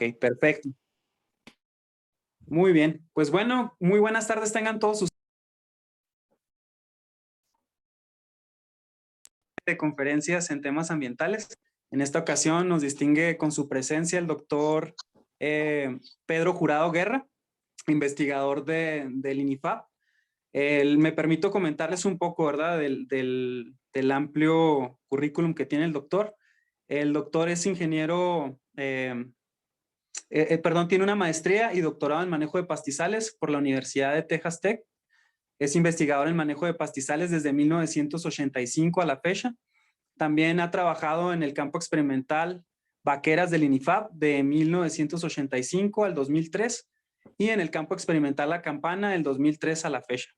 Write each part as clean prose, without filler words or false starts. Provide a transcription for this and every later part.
Ok, perfecto. Muy bien. Pues bueno, muy buenas tardes tengan todos ustedes de conferencias en temas ambientales. En esta ocasión nos distingue con su presencia el doctor Pedro Jurado Guerra, investigador del INIFAP. Me permito comentarles un poco, ¿verdad?, del amplio currículum que tiene el doctor. El doctor es ingeniero, tiene una maestría y doctorado en manejo de pastizales por la Universidad de Texas Tech. Es investigador en manejo de pastizales desde 1985 a la fecha. También ha trabajado en el campo experimental Vaqueras del INIFAP de 1985 al 2003 y en el campo experimental La Campana del 2003 a la fecha.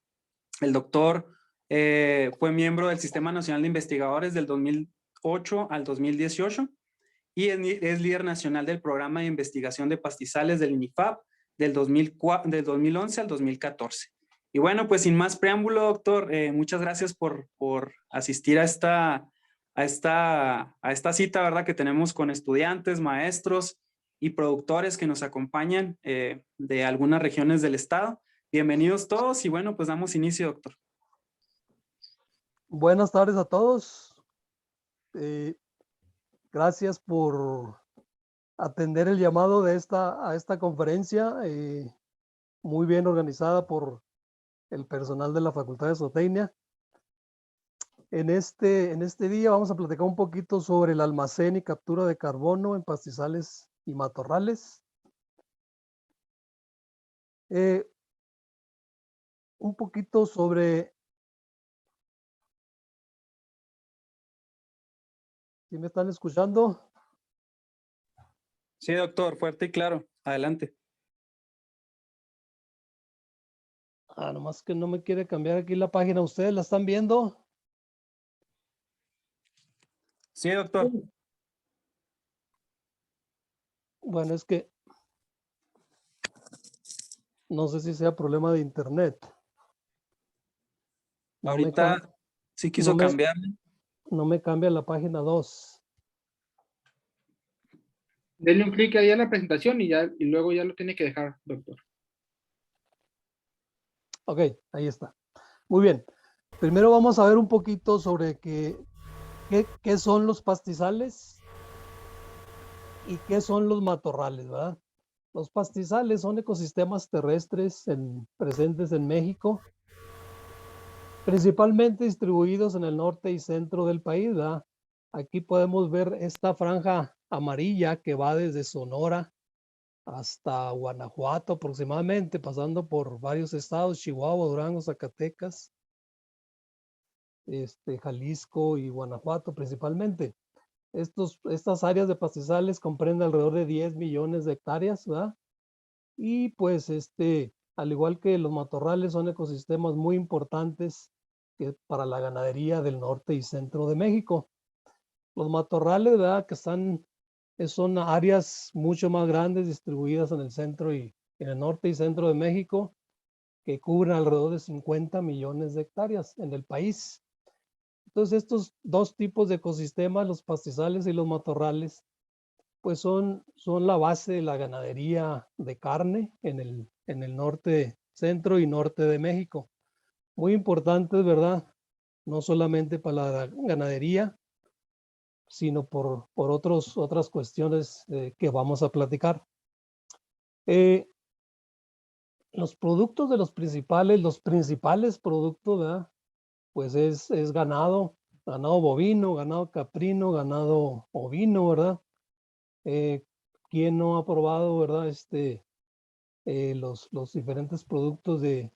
El doctor fue miembro del Sistema Nacional de Investigadores del 2008 al 2018 y es líder nacional del programa de investigación de pastizales del INIFAP del 2011 al 2014. Y bueno, pues sin más preámbulo, doctor, muchas gracias por asistir a esta cita, ¿verdad?, que tenemos con estudiantes, maestros y productores que nos acompañan de algunas regiones del estado. Bienvenidos todos y bueno, pues damos inicio, doctor. Buenas tardes a todos. Gracias por atender el llamado a esta conferencia, muy bien organizada por el personal de la Facultad de Zootecnia. En este día vamos a platicar un poquito sobre el almacén y captura de carbono en pastizales y matorrales. Un poquito sobre... ¿Sí me están escuchando? Sí, doctor, fuerte y claro. Adelante. Nomás que no me quiere cambiar aquí la página. ¿Ustedes la están viendo? Sí, doctor. Bueno, es que no sé si sea problema de internet. Ahorita sí quiso cambiarle. No me cambia la página 2. Denle un clic ahí a la presentación y luego ya lo tiene que dejar, doctor. Ok, ahí está. Muy bien. Primero vamos a ver un poquito sobre qué son los pastizales y qué son los matorrales, ¿verdad? Los pastizales son ecosistemas terrestres presentes en México, principalmente distribuidos en el norte y centro del país, ¿verdad? Aquí podemos ver esta franja amarilla que va desde Sonora hasta Guanajuato aproximadamente, pasando por varios estados, Chihuahua, Durango, Zacatecas, Jalisco y Guanajuato principalmente. Estas áreas de pastizales comprenden alrededor de 10 millones de hectáreas, ¿verdad? Y pues al igual que los matorrales, son ecosistemas muy importantes para la ganadería del norte y centro de México. Los matorrales, ¿verdad?, que son áreas mucho más grandes distribuidas en el centro y en el norte y centro de México, que cubren alrededor de 50 millones de hectáreas en el país. Entonces, estos dos tipos de ecosistemas, los pastizales y los matorrales, pues son la base de la ganadería de carne en el norte, centro y norte de México. Muy importantes, ¿verdad? No solamente para la ganadería, sino por otras cuestiones que vamos a platicar. Los productos de los principales productos, ¿verdad?, pues es ganado bovino, ganado caprino, ganado ovino, ¿verdad? ¿Quién no ha probado, verdad, los diferentes productos de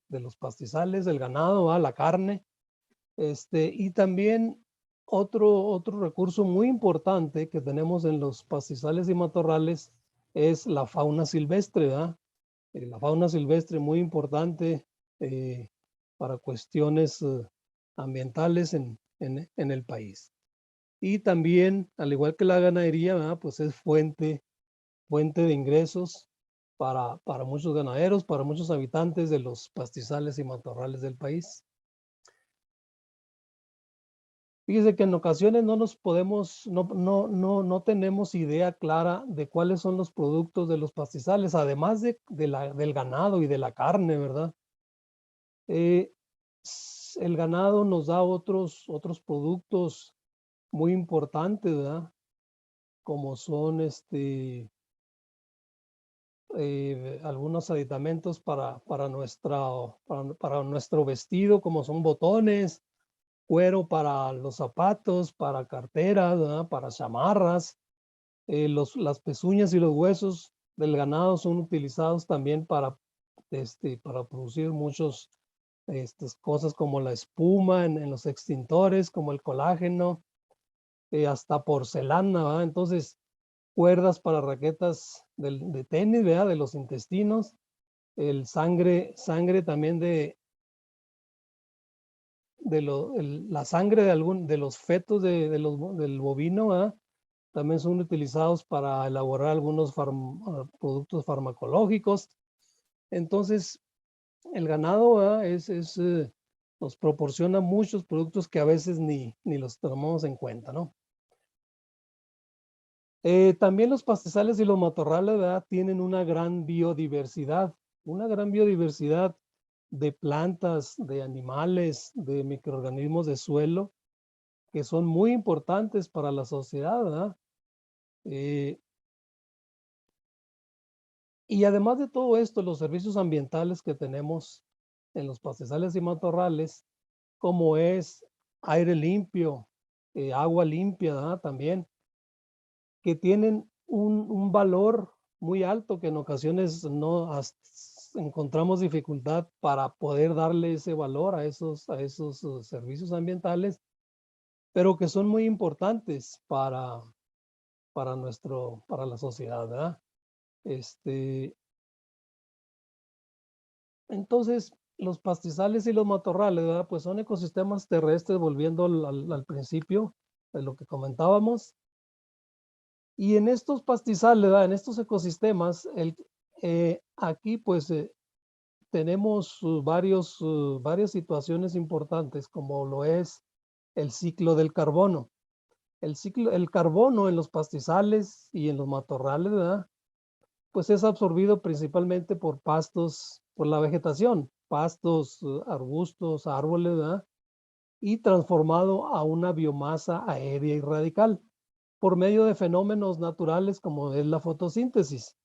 los pastizales, el ganado, ¿verdad?, la carne? Y también otro recurso muy importante que tenemos en los pastizales y matorrales es la fauna silvestre, ¿verdad? La fauna silvestre muy importante para cuestiones ambientales en el país. Y también, al igual que la ganadería, ¿verdad?, pues es fuente de ingresos para muchos ganaderos, para muchos habitantes de los pastizales y matorrales del país. Fíjese que en ocasiones no nos podemos, no tenemos idea clara de cuáles son los productos de los pastizales, además del ganado y de la carne, ¿verdad? El ganado nos da otros productos muy importantes, ¿verdad? Como son algunos aditamentos para nuestro vestido, como son botones, cuero para los zapatos, para carteras, ¿verdad? Para chamarras. Las pezuñas y los huesos del ganado son utilizados también para producir muchas cosas como la espuma en los extintores, como el colágeno, hasta porcelana, ¿verdad? Entonces, cuerdas para raquetas de tenis, ¿verdad? De los intestinos, sangre también la sangre de los fetos del bovino, ¿verdad? También son utilizados para elaborar algunos productos farmacológicos. Entonces, el ganado, ¿verdad? Nos proporciona muchos productos que a veces ni los tomamos en cuenta, ¿no? También los pastizales y los matorrales, ¿verdad? Tienen una gran biodiversidad de plantas, de animales, de microorganismos de suelo, que son muy importantes para la sociedad, ¿verdad? Y además de todo esto, los servicios ambientales que tenemos en los pastizales y matorrales, como es aire limpio, agua limpia, ¿verdad? También, que tienen un valor muy alto que en ocasiones no encontramos dificultad para poder darle ese valor a esos servicios ambientales, pero que son muy importantes para la sociedad, ¿verdad? Entonces, los pastizales y los matorrales, ¿verdad? Pues son ecosistemas terrestres, volviendo al principio de lo que comentábamos. Y en estos pastizales, ¿verdad? En estos ecosistemas, aquí pues tenemos varias situaciones importantes, como lo es el ciclo del carbono. El carbono en los pastizales y en los matorrales, ¿verdad? Pues es absorbido principalmente por pastos, por la vegetación, pastos, arbustos, árboles, ¿verdad? Y transformado a una biomasa aérea y radical por medio de fenómenos naturales como es la fotosíntesis.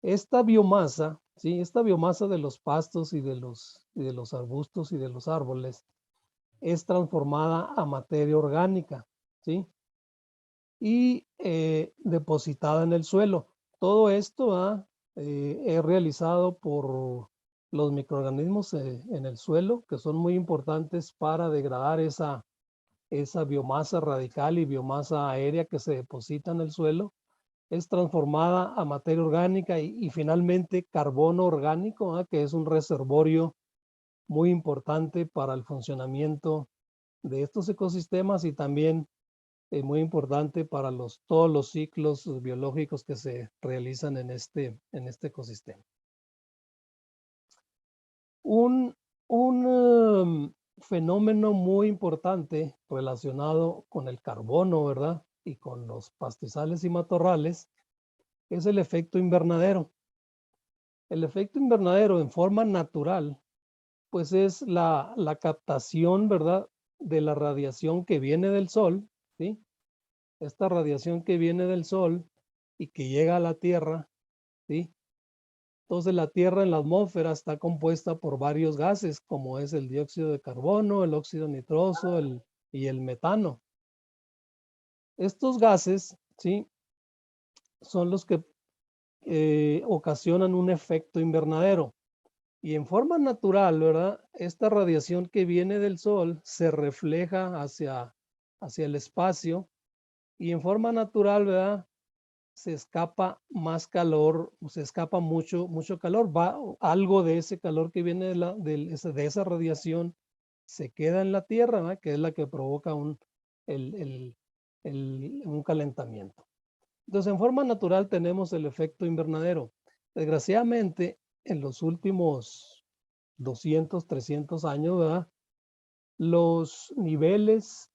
Esta biomasa, ¿sí? Esta biomasa de los pastos y de los arbustos y de los árboles es transformada a materia orgánica, ¿sí? Y depositada en el suelo. Todo esto es realizado por los microorganismos en el suelo, que son muy importantes para degradar esa biomasa radical y biomasa aérea que se deposita en el suelo. Es transformada a materia orgánica y finalmente carbono orgánico, que es un reservorio muy importante para el funcionamiento de estos ecosistemas y también muy importante para todos los ciclos biológicos que se realizan en este ecosistema. Un fenómeno muy importante relacionado con el carbono, ¿verdad? Y con los pastizales y matorrales es el efecto invernadero. El efecto invernadero en forma natural, pues es la captación, ¿verdad? De la radiación que viene del sol, ¿sí? Esta radiación que viene del sol y que llega a la Tierra, ¿sí? Entonces la Tierra en la atmósfera está compuesta por varios gases, como es el dióxido de carbono, el óxido nitroso y el metano. Estos gases, ¿sí? Son los que ocasionan un efecto invernadero. Y en forma natural, ¿verdad? Esta radiación que viene del sol se refleja hacia el espacio y en forma natural, ¿verdad? Se escapa más calor, se escapa mucho calor, algo de ese calor que viene de esa radiación se queda en la Tierra, ¿verdad? Que es la que provoca un calentamiento. Entonces, en forma natural tenemos el efecto invernadero. Desgraciadamente, en los últimos 200, 300 años, ¿verdad? Los niveles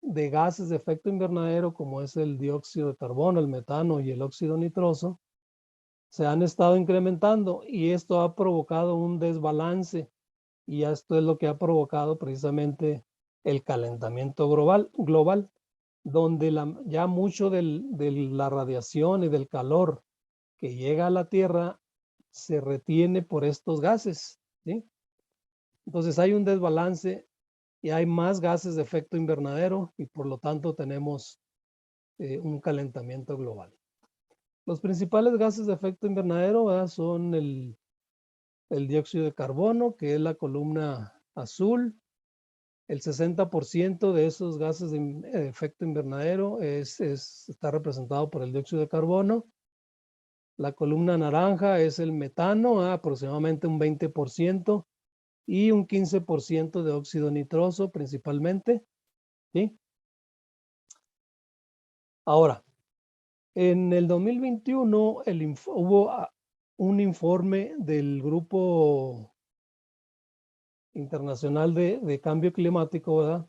de gases de efecto invernadero, como es el dióxido de carbono, el metano y el óxido nitroso, se han estado incrementando y esto ha provocado un desbalance y esto es lo que ha provocado precisamente el calentamiento global donde ya mucho de la radiación y del calor que llega a la Tierra se retiene por estos gases, ¿sí? Entonces hay un desbalance y hay más gases de efecto invernadero y por lo tanto tenemos un calentamiento global. Los principales gases de efecto invernadero, ¿verdad?, son el dióxido de carbono, que es la columna azul. El 60% de esos gases de efecto invernadero está representado por el dióxido de carbono. La columna naranja es el metano, aproximadamente un 20%, y un 15% de óxido nitroso principalmente, ¿sí? Ahora, en el 2021 hubo un informe del Grupo Internacional de Cambio Climático, ¿verdad?,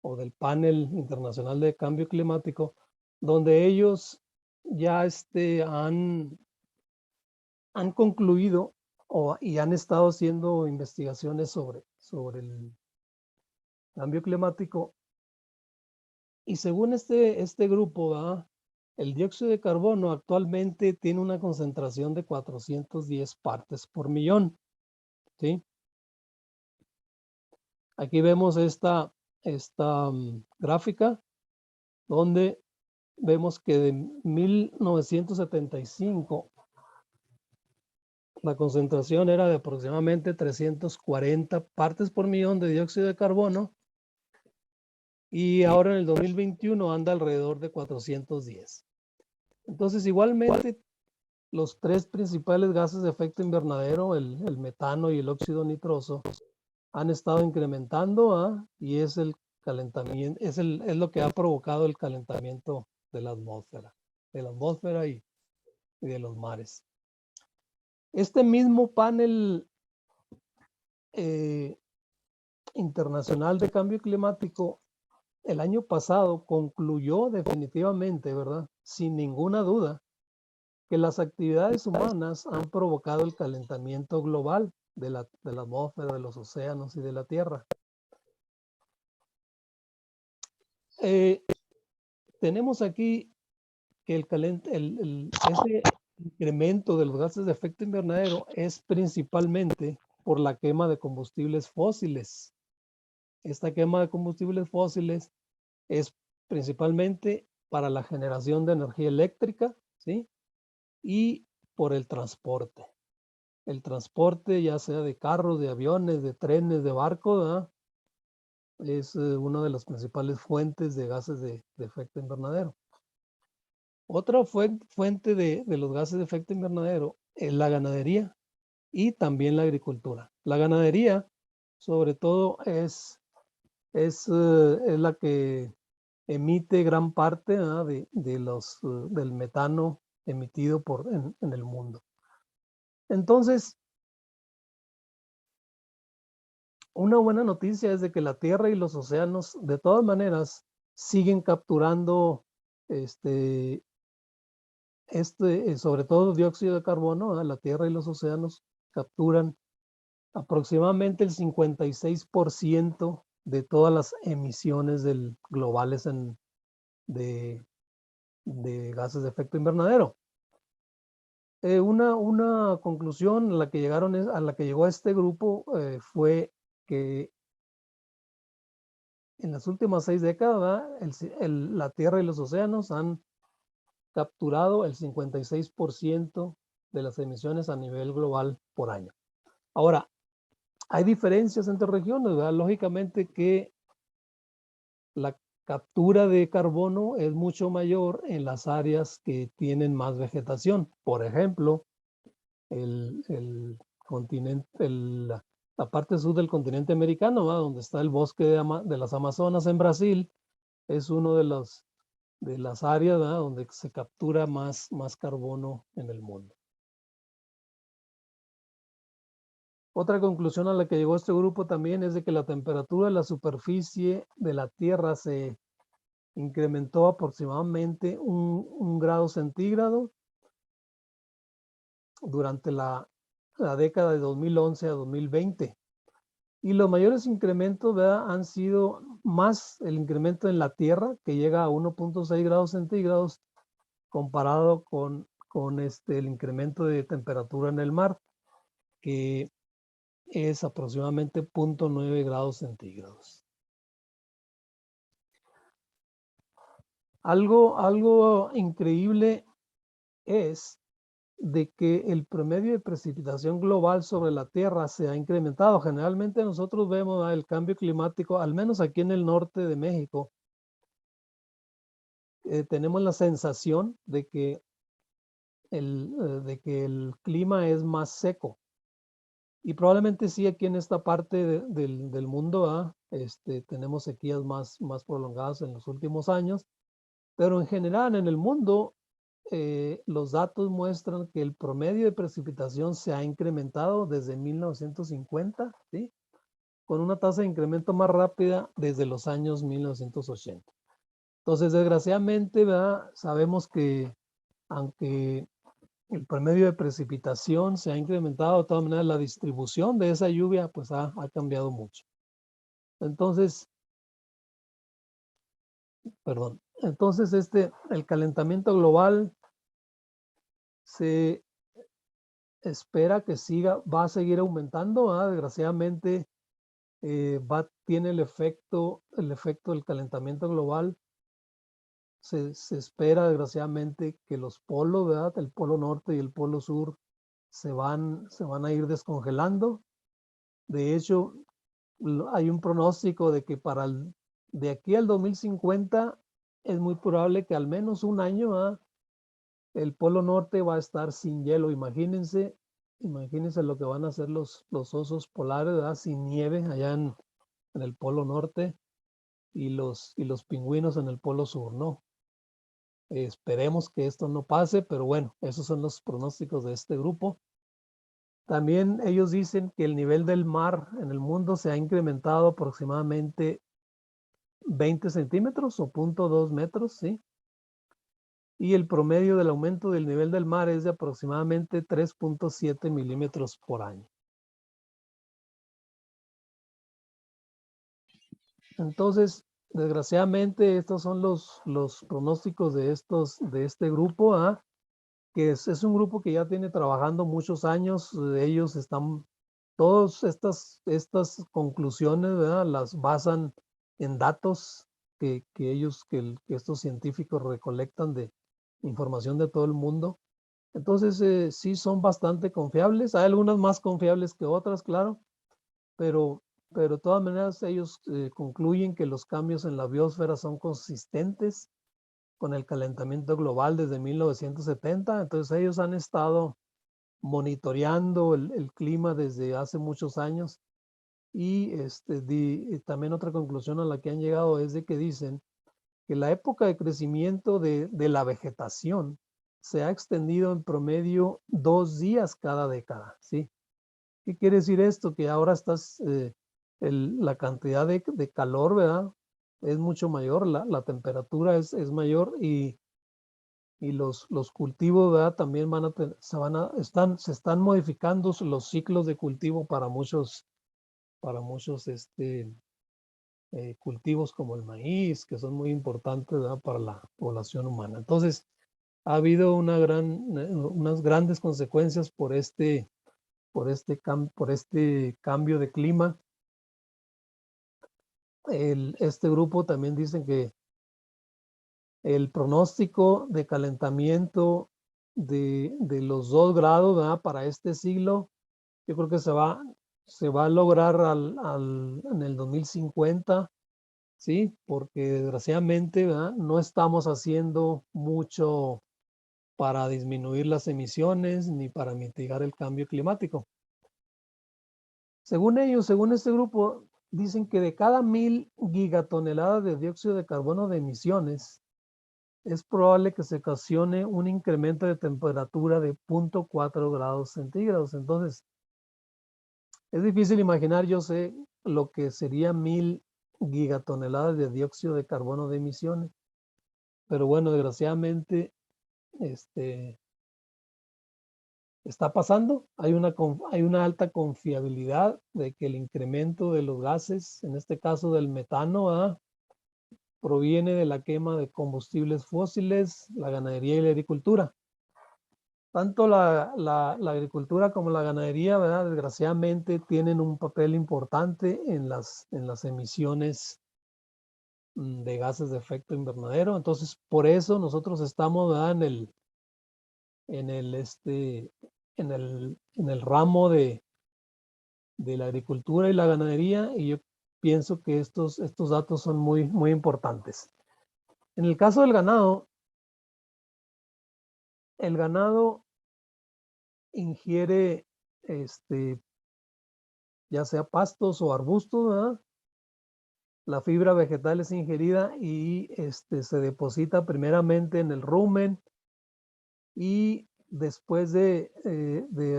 o del Panel Internacional de Cambio Climático, donde ellos ya han concluido y han estado haciendo investigaciones sobre el cambio climático. Y según este grupo, ¿verdad?, el dióxido de carbono actualmente tiene una concentración de 410 partes por millón, ¿sí? Aquí vemos esta gráfica donde vemos que de 1975 la concentración era de aproximadamente 340 partes por millón de dióxido de carbono y ahora en el 2021 anda alrededor de 410. Entonces, igualmente, los tres principales gases de efecto invernadero, el metano y el óxido nitroso, han estado incrementando, y es el calentamiento, es lo que ha provocado el calentamiento de la atmósfera y de los mares. Este mismo panel internacional de cambio climático el año pasado concluyó definitivamente, ¿verdad?, sin ninguna duda, que las actividades humanas han provocado el calentamiento global de la atmósfera, de los océanos y de la Tierra. Tenemos aquí que ese incremento de los gases de efecto invernadero es principalmente por la quema de combustibles fósiles. Esta quema de combustibles fósiles es principalmente para la generación de energía eléctrica, ¿sí?, y por el transporte. El transporte, ya sea de carros, de aviones, de trenes, de barcos, ¿verdad?, es una de las principales fuentes de gases de efecto invernadero. Otra fuente de los gases de efecto invernadero es la ganadería y también la agricultura. La ganadería, sobre todo, es la que emite gran parte, del metano emitido en el mundo. Entonces, una buena noticia es de que la Tierra y los océanos, de todas maneras, siguen capturando sobre todo dióxido de carbono. La Tierra y los océanos capturan aproximadamente el 56% de todas las emisiones globales de gases de efecto invernadero. Una conclusión a la que llegó este grupo fue que en las últimas 6 décadas, la Tierra y los océanos han capturado el 56% de las emisiones a nivel global por año. Ahora, hay diferencias entre regiones, ¿verdad? Lógicamente que la captura de carbono es mucho mayor en las áreas que tienen más vegetación. Por ejemplo, el continente, la parte sur del continente americano, ¿verdad?, donde está el bosque de las Amazonas en Brasil, es uno de las áreas, ¿verdad?, donde se captura más carbono en el mundo. Otra conclusión a la que llegó este grupo también es de que la temperatura de la superficie de la Tierra se incrementó aproximadamente un grado centígrado durante la década de 2011 a 2020. Y los mayores incrementos, ¿verdad?, han sido más el incremento en la Tierra, que llega a 1.6 grados centígrados, comparado con el incremento de temperatura en el mar, que es aproximadamente 0.9 grados centígrados. Algo increíble es de que el promedio de precipitación global sobre la Tierra se ha incrementado. Generalmente nosotros vemos, ¿verdad?, el cambio climático, al menos aquí en el norte de México, tenemos la sensación de que el clima es más seco. Y probablemente sí, aquí en esta parte del mundo, tenemos sequías más prolongadas en los últimos años, pero en general en el mundo los datos muestran que el promedio de precipitación se ha incrementado desde 1950, ¿sí?, con una tasa de incremento más rápida desde los años 1980. Entonces, desgraciadamente, ¿verdad?, sabemos que aunque el promedio de precipitación se ha incrementado, de todas maneras la distribución de esa lluvia pues ha cambiado mucho. Entonces, el calentamiento global se espera que va a seguir aumentando, ¿verdad? Desgraciadamente tiene el efecto del calentamiento global. Se espera desgraciadamente que los polos, ¿verdad?, el polo norte y el polo sur se van a ir descongelando. De hecho, hay un pronóstico de que de aquí al 2050 es muy probable que al menos un año el polo norte va a estar sin hielo. Imagínense lo que van a hacer los osos polares, ¿verdad?, sin nieve allá en el polo norte, y los pingüinos en el polo sur, ¿no? Esperemos que esto no pase, pero bueno, esos son los pronósticos de este grupo. También ellos dicen que el nivel del mar en el mundo se ha incrementado aproximadamente 20 centímetros o 0.2 metros, ¿sí? Y el promedio del aumento del nivel del mar es de aproximadamente 3.7 milímetros por año. Entonces, desgraciadamente, estos son los pronósticos de este grupo, que es un grupo que ya tiene trabajando muchos años. Ellos todas estas conclusiones, ¿verdad?, las basan en datos que estos científicos recolectan de información de todo el mundo. Entonces, sí son bastante confiables. Hay algunas más confiables que otras, claro, pero de todas maneras ellos concluyen que los cambios en la biosfera son consistentes con el calentamiento global desde 1970. Entonces ellos han estado monitoreando el clima desde hace muchos años. Y también otra conclusión a la que han llegado es de que dicen que la época de crecimiento de la vegetación se ha extendido en promedio 2 días cada década, ¿sí? ¿Qué quiere decir esto? Que ahora la cantidad de calor, ¿verdad?, es mucho mayor, la temperatura es mayor, y los cultivos, ¿verdad?, también se están modificando los ciclos de cultivo para muchos cultivos como el maíz, que son muy importantes, ¿verdad?, para la población humana. Entonces, ha habido unas grandes consecuencias por este cambio de clima. Este grupo también dicen que el pronóstico de calentamiento de los 2 grados, ¿verdad?, para este siglo, yo creo que se va a lograr en el 2050, ¿sí? Porque desgraciadamente, ¿verdad?, no estamos haciendo mucho para disminuir las emisiones ni para mitigar el cambio climático. Según ellos, según este grupo, dicen que de cada 1000 gigatoneladas de dióxido de carbono de emisiones, es probable que se ocasione un incremento de temperatura de 0.4 grados centígrados. Entonces, Es difícil imaginar, yo sé, lo que sería 1000 gigatoneladas de dióxido de carbono de emisiones. Pero bueno, desgraciadamente, está pasando. Hay una alta confiabilidad de que el incremento de los gases, en este caso del metano, proviene de la quema de combustibles fósiles, la ganadería y la agricultura. Tanto la agricultura como la ganadería, ¿verdad? Desgraciadamente tienen un papel importante en las emisiones de gases de efecto invernadero. Entonces, por eso nosotros estamos, ¿verdad? en el, este, en el ramo de la agricultura y la ganadería, y yo pienso que estos datos son muy, muy importantes. En el caso del ganado, el ganado ingiere ya sea pastos o arbustos, ¿verdad? La fibra vegetal es ingerida y se deposita primeramente en el rumen, y después de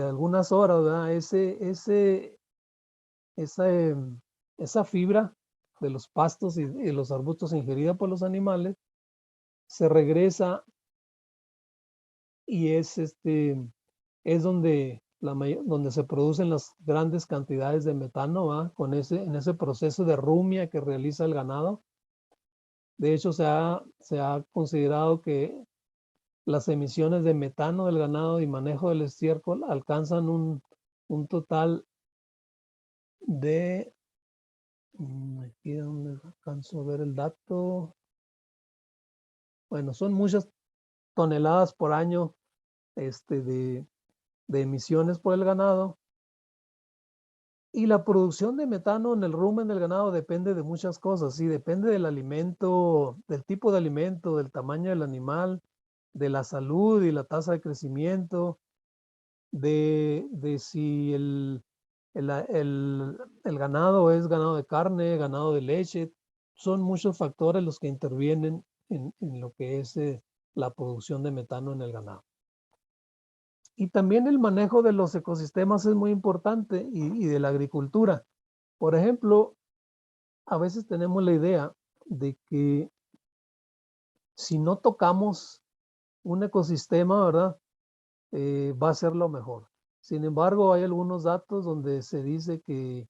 algunas horas, ¿verdad? Esa fibra de los pastos y de los arbustos ingerida por los animales se regresa, y es donde, donde se producen las grandes cantidades de metano, ¿va? En ese proceso de rumia que realiza el ganado. De hecho, se ha considerado que las emisiones de metano del ganado y manejo del estiércol alcanzan un total de, aquí donde alcanzo a ver el dato, bueno, son muchas toneladas por año de emisiones por el ganado. Y la producción de metano en el rumen del ganado depende de muchas cosas, sí, depende del alimento, del tipo de alimento, del tamaño del animal, de la salud y la tasa de crecimiento, de si el ganado es ganado de carne, ganado de leche. Son muchos factores los que intervienen en lo que es la producción de metano en el ganado. Y también el manejo de los ecosistemas es muy importante, y de la agricultura. Por ejemplo, a veces tenemos la idea de que si no tocamos un ecosistema, ¿verdad? Va a ser lo mejor. Sin embargo, hay algunos datos donde se dice que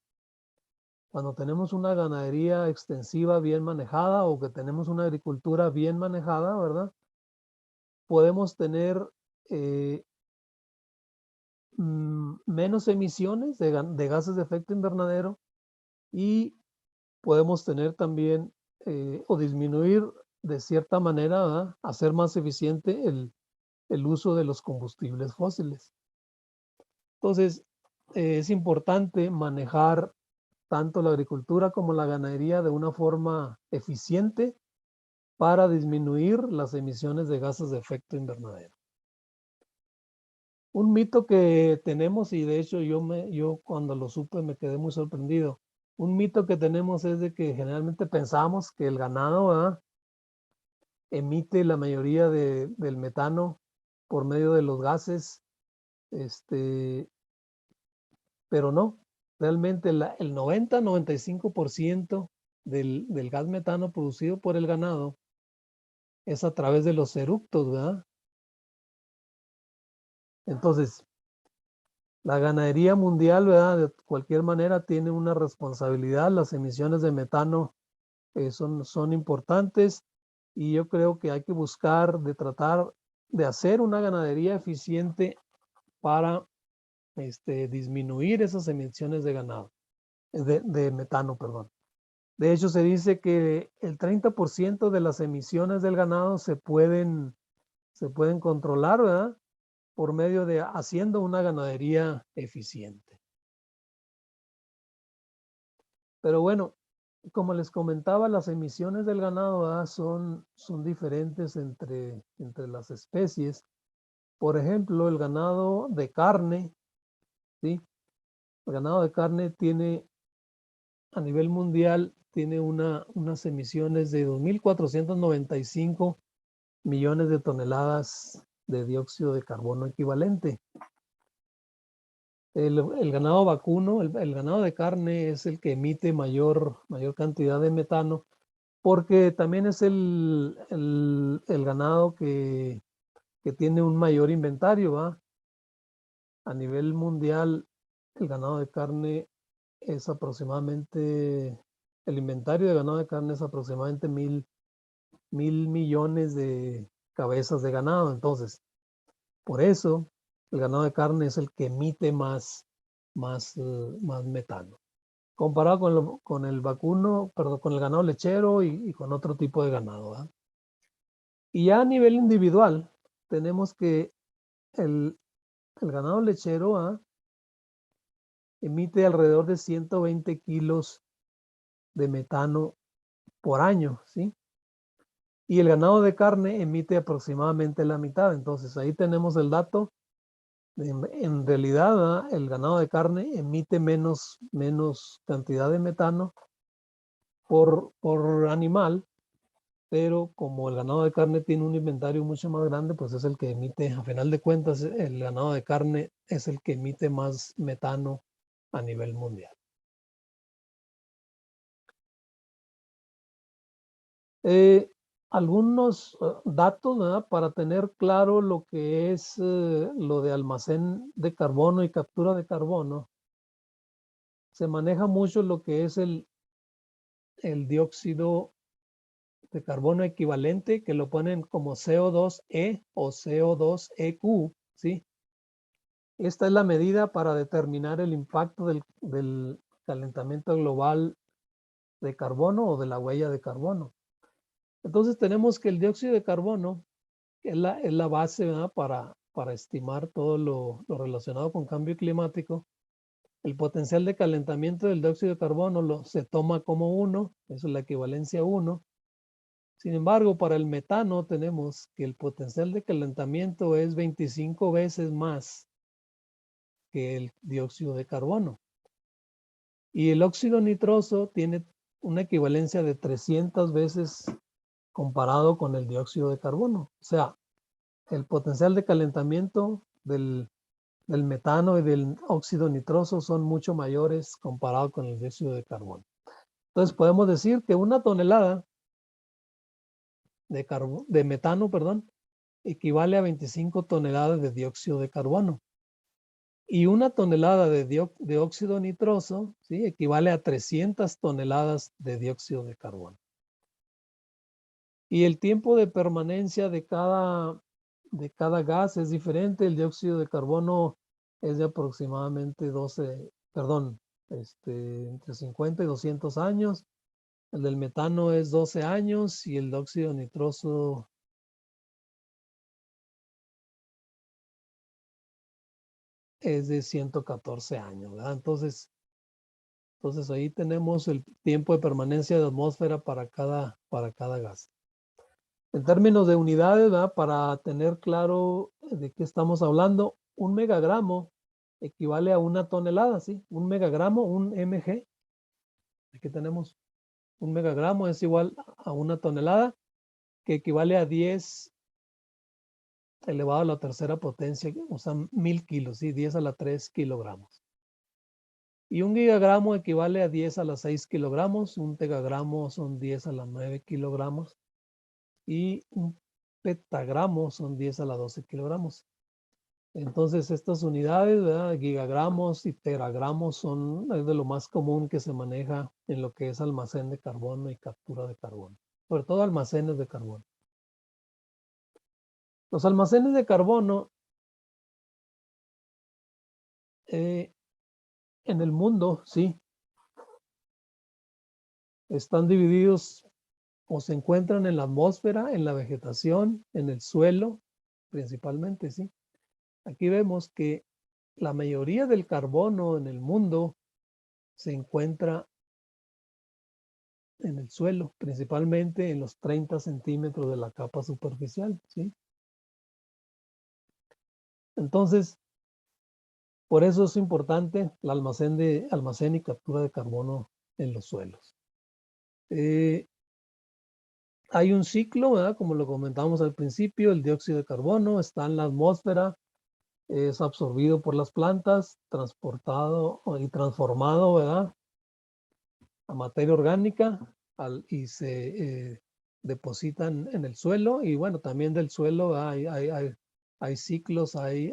cuando tenemos una ganadería extensiva bien manejada, o que tenemos una agricultura bien manejada, ¿verdad? Podemos tener menos emisiones de gases de efecto invernadero, y podemos tener también o disminuir de cierta manera, ¿verdad? Hacer más eficiente el uso de los combustibles fósiles. Entonces, es importante manejar tanto la agricultura como la ganadería de una forma eficiente para disminuir las emisiones de gases de efecto invernadero. Un mito que tenemos, y de hecho yo cuando lo supe me quedé muy sorprendido. Un mito que tenemos es de que generalmente pensamos que el ganado, ¿verdad?, emite la mayoría del metano por medio de los gases, pero no. Realmente el 90-95% del gas metano producido por el ganado es a través de los eructos, ¿verdad? Entonces, la ganadería mundial, ¿verdad?, de cualquier manera tiene una responsabilidad. Las emisiones de metano son importantes, y yo creo que hay que buscar de tratar de hacer una ganadería eficiente para disminuir esas emisiones de ganado, de metano, perdón. De hecho, se dice que el 30% de las emisiones del ganado se pueden controlar, ¿verdad?, por medio de haciendo una ganadería eficiente. Pero bueno, como les comentaba, las emisiones del ganado, ¿verdad?, son diferentes entre las especies. Por ejemplo, el ganado de carne, ¿sí? El ganado de carne tiene, a nivel mundial, tiene unas emisiones de 2.495 millones de toneladas de dióxido de carbono equivalente. El ganado vacuno, el ganado de carne es el que emite mayor cantidad de metano, porque también es el ganado que tiene un mayor inventario, ¿va? A nivel mundial, el ganado de carne es aproximadamente, el inventario de ganado de carne es aproximadamente mil millones de cabezas de ganado. Entonces, por eso, el ganado de carne es el que emite más metano. Comparado con el vacuno, perdón, con el ganado lechero y con otro tipo de ganado, ¿verdad? Y ya a nivel individual, tenemos que el ganado lechero, ¿verdad?, emite alrededor de 120 kilos de metano por año, ¿sí? Y el ganado de carne emite aproximadamente la mitad. Entonces ahí tenemos el dato. En realidad, ¿verdad?, el ganado de carne emite menos cantidad de metano por animal, pero como el ganado de carne tiene un inventario mucho más grande, pues es el que emite, a final de cuentas, el ganado de carne es el que emite más metano a nivel mundial. Algunos datos, ¿verdad?, para tener claro lo que es lo de almacén de carbono y captura de carbono. Se maneja mucho lo que es el dióxido de carbono equivalente, que lo ponen como CO2e o CO2eq, ¿sí? Esta es la medida para determinar el impacto del calentamiento global de carbono o de la huella de carbono. Entonces tenemos que el dióxido de carbono es la base, ¿verdad?, para estimar todo lo relacionado con cambio climático. El potencial de calentamiento del dióxido de carbono se toma como 1, eso es la equivalencia 1. Sin embargo, para el metano tenemos que el potencial de calentamiento es 25 veces más que el dióxido de carbono. Y el óxido nitroso tiene una equivalencia de 300 veces comparado con el dióxido de carbono. O sea, el potencial de calentamiento del metano y del óxido nitroso son mucho mayores comparado con el dióxido de carbono. Entonces podemos decir que una tonelada de metano, perdón, equivale a 25 toneladas de dióxido de carbono. Y una tonelada de óxido nitroso, ¿sí?, equivale a 300 toneladas de dióxido de carbono. Y el tiempo de permanencia de cada gas es diferente. El dióxido de carbono es de aproximadamente entre 50 y 200 años. El del metano es 12 años y el dióxido nitroso es de 114 años, ¿verdad? Entonces ahí tenemos el tiempo de permanencia de atmósfera para cada gas. En términos de unidades, ¿verdad?, para tener claro de qué estamos hablando, un megagramo equivale a una tonelada, ¿sí? Un megagramo, un mg. Aquí tenemos un megagramo es igual a una tonelada, que equivale a 10 elevado a la tercera potencia, o sea, 1000 kilos, ¿sí? 10 a la 3 kilogramos. Y un gigagramo equivale a 10 a la 6 kilogramos, un tegagramo son 10 a la 9 kilogramos y un petagramo son 10 a la 12 kilogramos. Entonces estas unidades, ¿verdad?, gigagramos y teragramos es de lo más común que se maneja en lo que es almacén de carbono y captura de carbono, sobre todo almacenes de carbono. Los almacenes de carbono en el mundo, sí, están divididos o se encuentran en la atmósfera, en la vegetación, en el suelo, principalmente, sí. Aquí vemos que la mayoría del carbono en el mundo se encuentra en el suelo, principalmente en los 30 centímetros de la capa superficial, ¿sí? Entonces, por eso es importante el almacén y captura de carbono en los suelos. Hay un ciclo, ¿verdad?, como lo comentamos al principio, el dióxido de carbono está en la atmósfera, es absorbido por las plantas, transportado y transformado, ¿verdad?, a materia orgánica y se depositan en el suelo. Y bueno, también del suelo hay ciclos, hay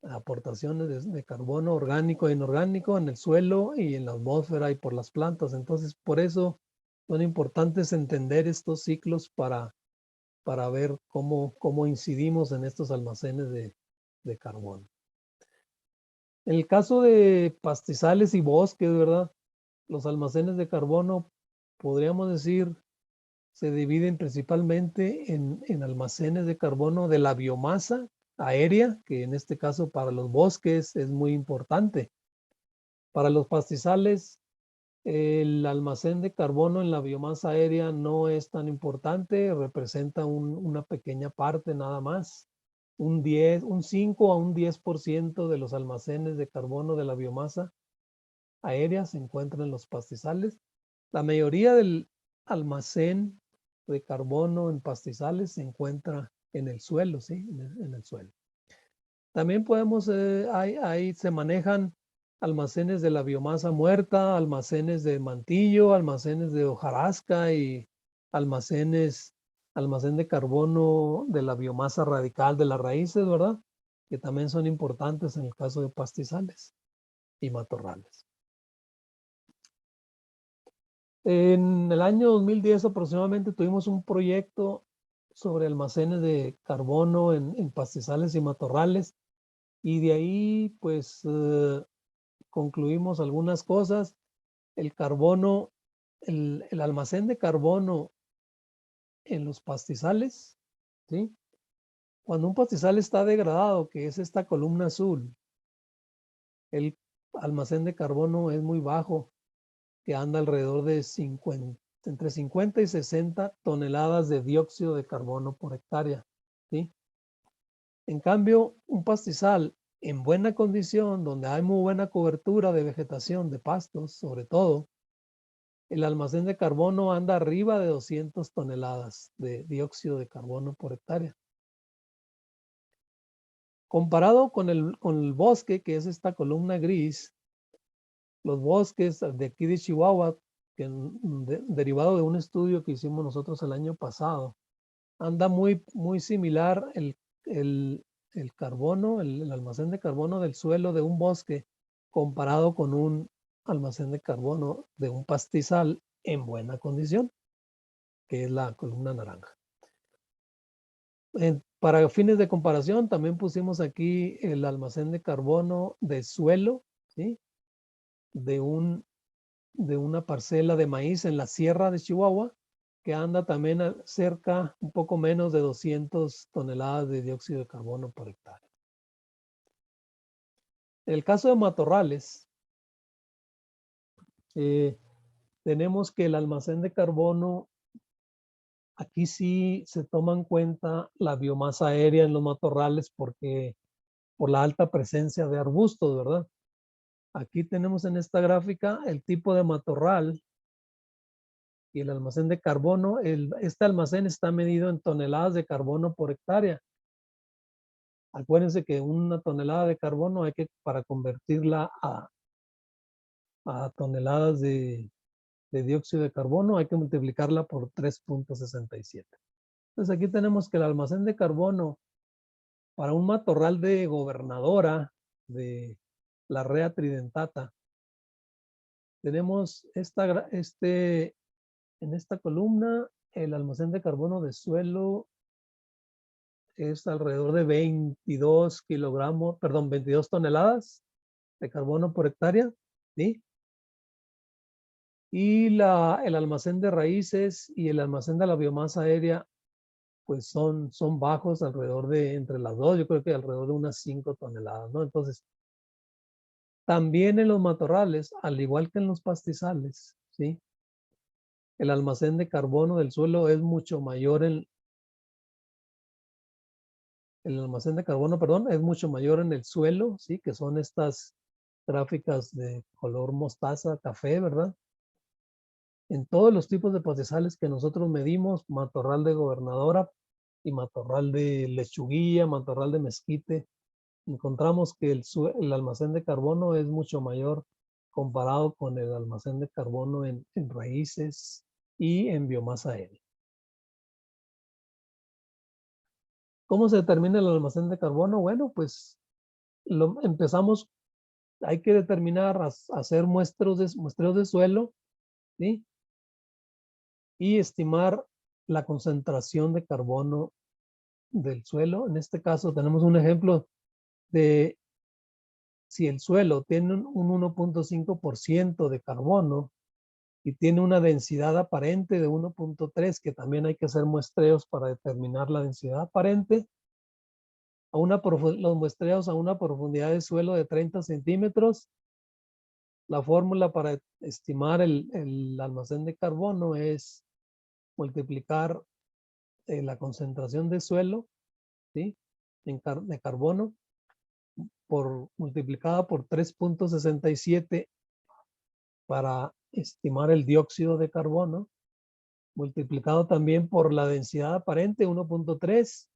aportaciones de carbono orgánico e inorgánico en el suelo y en la atmósfera y por las plantas. Entonces, por eso son importantes entender estos ciclos para ver cómo incidimos en estos almacenes de carbono. En el caso de pastizales y bosques, ¿verdad?, los almacenes de carbono, podríamos decir, se dividen principalmente en almacenes de carbono de la biomasa aérea, que en este caso para los bosques es muy importante. Para los pastizales, el almacén de carbono en la biomasa aérea no es tan importante, representa una pequeña parte nada más. Un 5 a un 10% de los almacenes de carbono de la biomasa aérea se encuentran en los pastizales. La mayoría del almacén de carbono en pastizales se encuentra en el suelo, ¿sí? En el suelo. También ahí se manejan almacenes de la biomasa muerta, almacenes de mantillo, almacenes de hojarasca y almacén de carbono de la biomasa radical de las raíces, ¿verdad?, que también son importantes en el caso de pastizales y matorrales. En el año 2010 aproximadamente tuvimos un proyecto sobre almacenes de carbono en pastizales y matorrales, y de ahí pues concluimos algunas cosas. El carbono, el almacén de carbono en los pastizales, ¿sí? Cuando un pastizal está degradado, que es esta columna azul, el almacén de carbono es muy bajo, que anda alrededor de entre 50 y 60 toneladas de dióxido de carbono por hectárea, ¿sí? En cambio, un pastizal en buena condición, donde hay muy buena cobertura de vegetación, de pastos, sobre todo, el almacén de carbono anda arriba de 200 toneladas de dióxido de carbono por hectárea. Comparado con el bosque, que es esta columna gris, los bosques de aquí de Chihuahua, que derivado de un estudio que hicimos nosotros el año pasado, anda muy similar el carbono, el almacén de carbono del suelo de un bosque comparado con un almacén de carbono de un pastizal en buena condición, que es la columna naranja. Para fines de comparación, también pusimos aquí el almacén de carbono de suelo, ¿sí?, de una parcela de maíz en la sierra de Chihuahua, que anda también cerca, un poco menos de 200 toneladas de dióxido de carbono por hectárea. En el caso de matorrales, tenemos que el almacén de carbono, aquí sí se toma en cuenta la biomasa aérea en los matorrales porque por la alta presencia de arbustos, ¿verdad? Aquí tenemos en esta gráfica el tipo de matorral y el almacén de carbono. Este almacén está medido en toneladas de carbono por hectárea. Acuérdense que una tonelada de carbono para convertirla a toneladas de dióxido de carbono, hay que multiplicarla por 3.67. Entonces aquí tenemos que el almacén de carbono para un matorral de gobernadora de la rea tridentata, tenemos en esta columna, el almacén de carbono de suelo es alrededor de 22 toneladas de carbono por hectárea, ¿sí? Y el almacén de raíces y el almacén de la biomasa aérea, pues son bajos, alrededor de, entre las dos, yo creo que alrededor de unas 5 toneladas, ¿no? Entonces, también en los matorrales, al igual que en los pastizales, ¿sí?, el almacén de carbono del suelo es mucho mayor el almacén de carbono, perdón, es mucho mayor en el suelo, ¿sí?, que son estas gráficas de color mostaza, café, ¿verdad? En todos los tipos de pastizales que nosotros medimos, matorral de gobernadora y matorral de lechuguilla, matorral de mezquite, encontramos que el almacén de carbono es mucho mayor comparado con el almacén de carbono en raíces y en biomasa aérea. ¿Cómo se determina el almacén de carbono? Bueno, pues empezamos, hay que determinar, hacer muestreos de suelo, ¿sí? Y estimar la concentración de carbono del suelo. En este caso tenemos un ejemplo de si el suelo tiene un 1.5% de carbono y tiene una densidad aparente de 1.3, que también hay que hacer muestreos para determinar la densidad aparente, los muestreos a una profundidad de suelo de 30 centímetros. La fórmula para estimar el almacén de carbono es multiplicar la concentración de suelo, ¿sí? De carbono multiplicada por 3.67 para estimar el dióxido de carbono, multiplicado también por la densidad aparente 1.3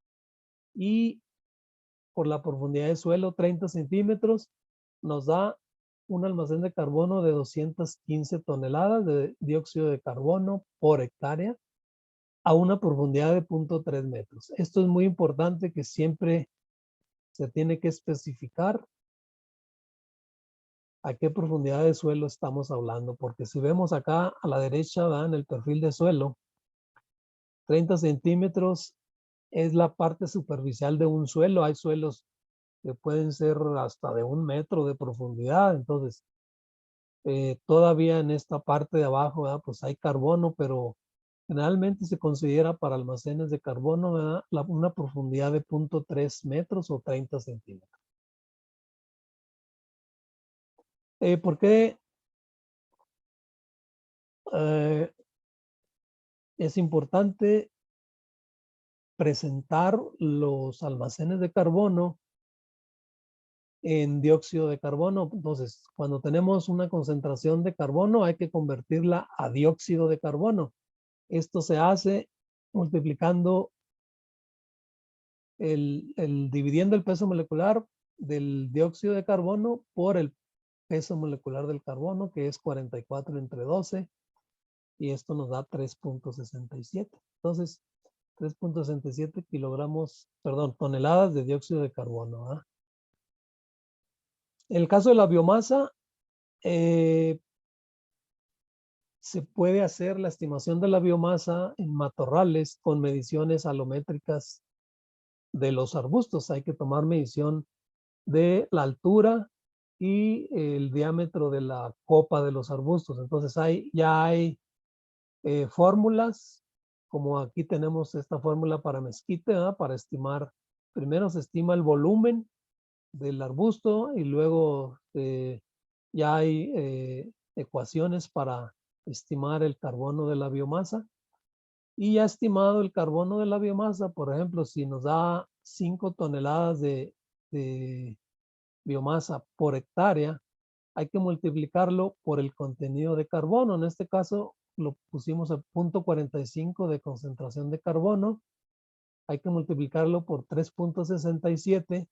y por la profundidad de suelo 30 centímetros, nos da un almacén de carbono de 215 toneladas de dióxido de carbono por hectárea a una profundidad de 0.3 metros. Esto es muy importante, que siempre se tiene que especificar a qué profundidad de suelo estamos hablando, porque si vemos acá a la derecha, ¿verdad?, en el perfil de suelo, 30 centímetros es la parte superficial de un suelo. Hay suelos que pueden ser hasta de 1 metro de profundidad. Entonces, todavía en esta parte de abajo, ¿verdad?, pues hay carbono, pero generalmente se considera para almacenes de carbono, ¿verdad?, una profundidad de 0.3 metros o 30 centímetros. ¿Por qué es importante presentar los almacenes de carbono en dióxido de carbono? Entonces, cuando tenemos una concentración de carbono, hay que convertirla a dióxido de carbono. Esto se hace multiplicando dividiendo el peso molecular del dióxido de carbono por el peso molecular del carbono, que es 44 entre 12, y esto nos da 3.67. Entonces, 3.67 toneladas de dióxido de carbono, ¿eh? En el caso de la biomasa, se puede hacer la estimación de la biomasa en matorrales con mediciones alométricas de los arbustos. Hay que tomar medición de la altura y el diámetro de la copa de los arbustos. Entonces ya hay fórmulas, como aquí tenemos esta fórmula para mezquite, ¿verdad?, para estimar. Primero se estima el volumen del arbusto y luego ya hay ecuaciones para estimar el carbono de la biomasa. Y ya estimado el carbono de la biomasa, por ejemplo, si nos da 5 toneladas de biomasa por hectárea, hay que multiplicarlo por el contenido de carbono. En este caso lo pusimos a 0.45 de concentración de carbono. Hay que multiplicarlo por 3.67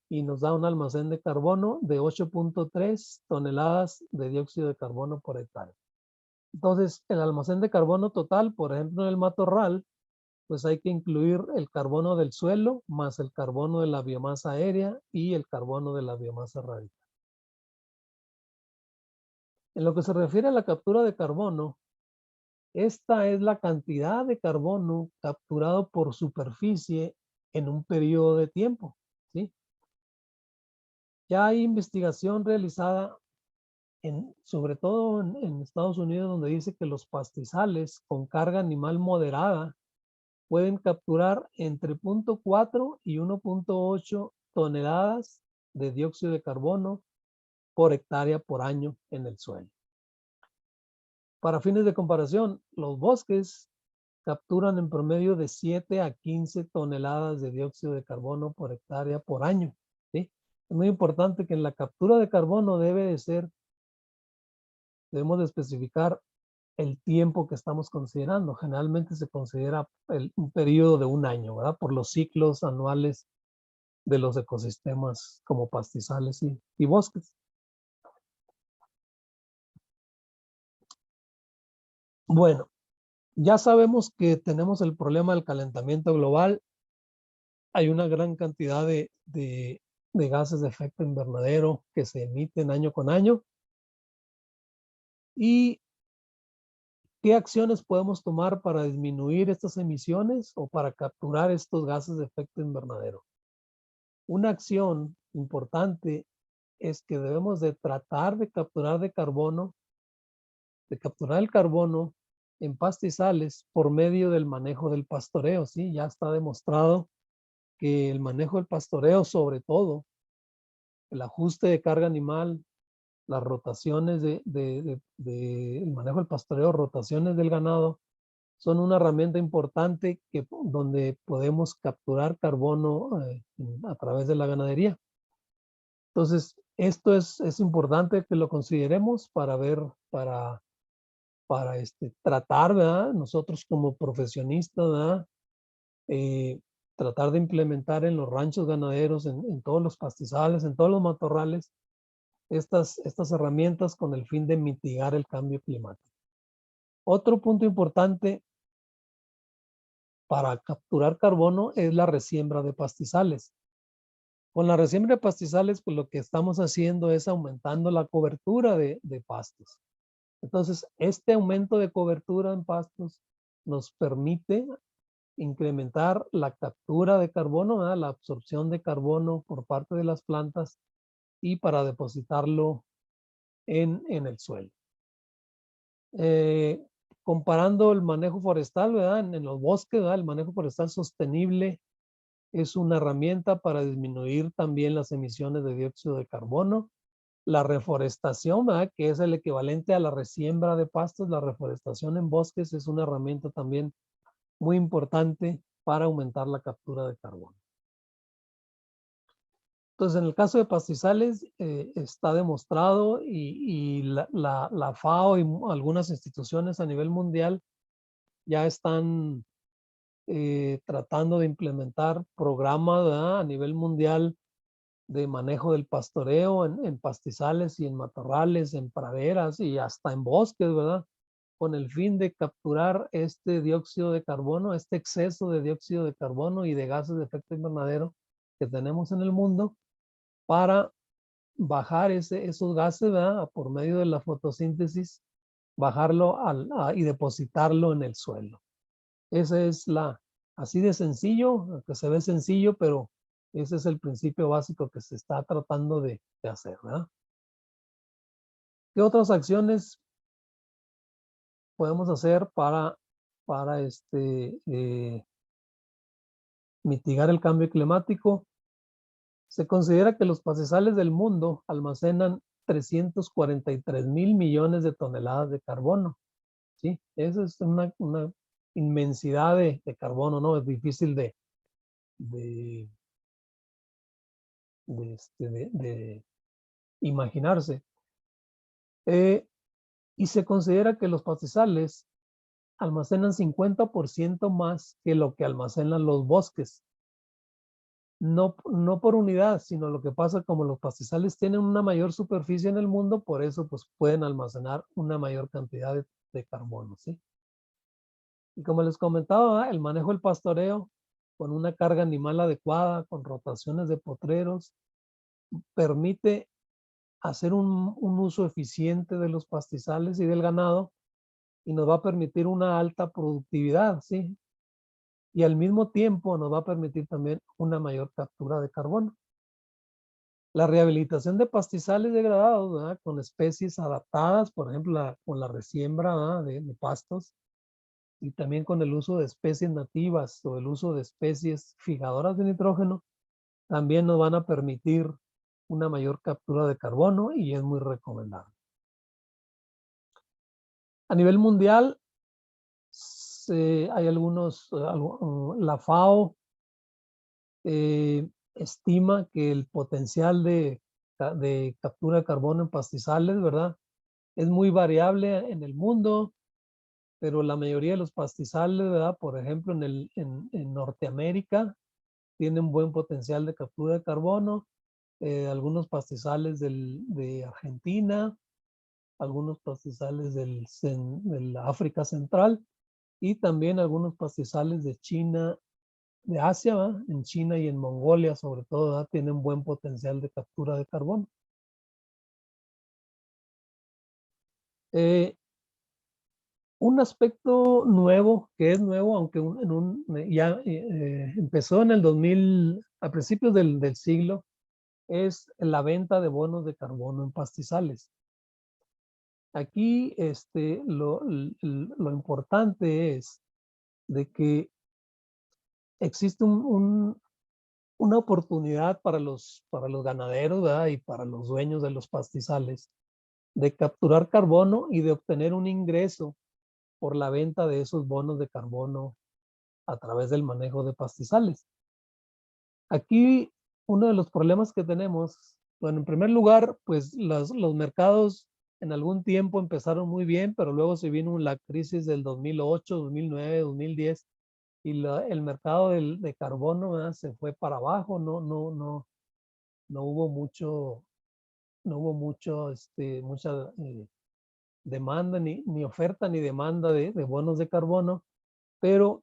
y nos da un almacén de carbono de 8.3 toneladas de dióxido de carbono por hectárea. Entonces, el almacén de carbono total, por ejemplo, en el matorral, pues hay que incluir el carbono del suelo más el carbono de la biomasa aérea y el carbono de la biomasa radical. En lo que se refiere a la captura de carbono, esta es la cantidad de carbono capturado por superficie en un periodo de tiempo, ¿sí? Ya hay investigación realizada sobre todo en Estados Unidos, donde dice que los pastizales con carga animal moderada pueden capturar entre 0.4 y 1.8 toneladas de dióxido de carbono por hectárea por año en el suelo. Para fines de comparación, los bosques capturan en promedio de 7 a 15 toneladas de dióxido de carbono por hectárea por año, ¿sí? Es muy importante que en la captura de carbono debemos de especificar el tiempo que estamos considerando. Generalmente se considera un periodo de un año, ¿verdad? Por los ciclos anuales de los ecosistemas como pastizales y bosques. Bueno, ya sabemos que tenemos el problema del calentamiento global. Hay una gran cantidad de gases de efecto invernadero que se emiten año con año. ¿Y qué acciones podemos tomar para disminuir estas emisiones o para capturar estos gases de efecto invernadero? Una acción importante es que debemos de tratar de capturar el carbono en pastizales por medio del manejo del pastoreo, ¿sí? Ya está demostrado que el manejo del pastoreo, sobre todo el ajuste de carga animal, las rotaciones el manejo del pastoreo, rotaciones del ganado, son una herramienta importante donde podemos capturar carbono a través de la ganadería. Entonces, esto es importante que lo consideremos para ver, para tratar, ¿verdad? Nosotros como profesionistas, ¿verdad? Tratar de implementar en los ranchos ganaderos, en todos los pastizales, en todos los matorrales, estas herramientas con el fin de mitigar el cambio climático. Otro punto importante para capturar carbono es la resiembra de pastizales. Con la resiembra de pastizales, pues lo que estamos haciendo es aumentando la cobertura de pastos. Entonces, este aumento de cobertura en pastos nos permite incrementar la captura de carbono, ¿verdad? La absorción de carbono por parte de las plantas y para depositarlo en el suelo. Comparando el manejo forestal, ¿verdad? En los bosques, ¿verdad? El manejo forestal sostenible es una herramienta para disminuir también las emisiones de dióxido de carbono. La reforestación, ¿verdad? Que es el equivalente a la resiembra de pastos, la reforestación en bosques es una herramienta también muy importante para aumentar la captura de carbono. Entonces, en el caso de pastizales, está demostrado y la FAO y algunas instituciones a nivel mundial ya están tratando de implementar programas, ¿verdad? A nivel mundial de manejo del pastoreo en pastizales y en matorrales, en praderas y hasta en bosques, ¿verdad? Con el fin de capturar este dióxido de carbono, este exceso de dióxido de carbono y de gases de efecto invernadero que tenemos en el mundo para bajar esos gases, ¿verdad? Por medio de la fotosíntesis, bajarlo y depositarlo en el suelo. Esa es así de sencillo, que se ve sencillo, pero ese es el principio básico que se está tratando de hacer, ¿verdad? ¿Qué otras acciones podemos hacer para mitigar el cambio climático? Se considera que los pastizales del mundo almacenan 343,000 millones de toneladas de carbono, ¿sí? Esa es una inmensidad de carbono, ¿no? Es difícil de imaginarse. Y se considera que los pastizales almacenan 50% más que lo que almacenan los bosques. No por unidad, sino lo que pasa como los pastizales tienen una mayor superficie en el mundo, por eso pues pueden almacenar una mayor cantidad de carbono, ¿sí? Y como les comentaba, el manejo del pastoreo con una carga animal adecuada, con rotaciones de potreros, permite hacer un uso eficiente de los pastizales y del ganado y nos va a permitir una alta productividad, ¿sí? Y al mismo tiempo nos va a permitir también una mayor captura de carbono. La rehabilitación de pastizales degradados, ¿verdad? Con especies adaptadas, por ejemplo, con la resiembra, ¿verdad? de pastos, y también con el uso de especies nativas o el uso de especies fijadoras de nitrógeno, también nos van a permitir una mayor captura de carbono y es muy recomendable. A nivel mundial, hay la FAO estima que el potencial de captura de carbono en pastizales, ¿verdad? Es muy variable en el mundo. pero la mayoría de los pastizales, ¿verdad? Por ejemplo, en Norteamérica tienen buen potencial de captura de carbono. Algunos pastizales de Argentina, algunos pastizales del África Central y también algunos pastizales de China, de Asia, ¿verdad? En China y en Mongolia sobre todo, ¿verdad? Tienen buen potencial de captura de carbono. Un aspecto nuevo, que es nuevo, aunque ya empezó en el 2000, a principios del siglo, es la venta de bonos de carbono en pastizales. Aquí lo importante es de que existe una oportunidad para los ganaderos, ¿verdad? Y para los dueños de los pastizales de capturar carbono y de obtener un ingreso por la venta de esos bonos de carbono a través del manejo de pastizales. Aquí uno de los problemas que tenemos, bueno, en primer lugar, pues los mercados en algún tiempo empezaron muy bien, pero luego se vino la crisis del 2008, 2009, 2010 y el mercado de carbono, ¿verdad? Se fue para abajo, no hubo mucha demanda, ni oferta ni demanda de bonos de carbono, pero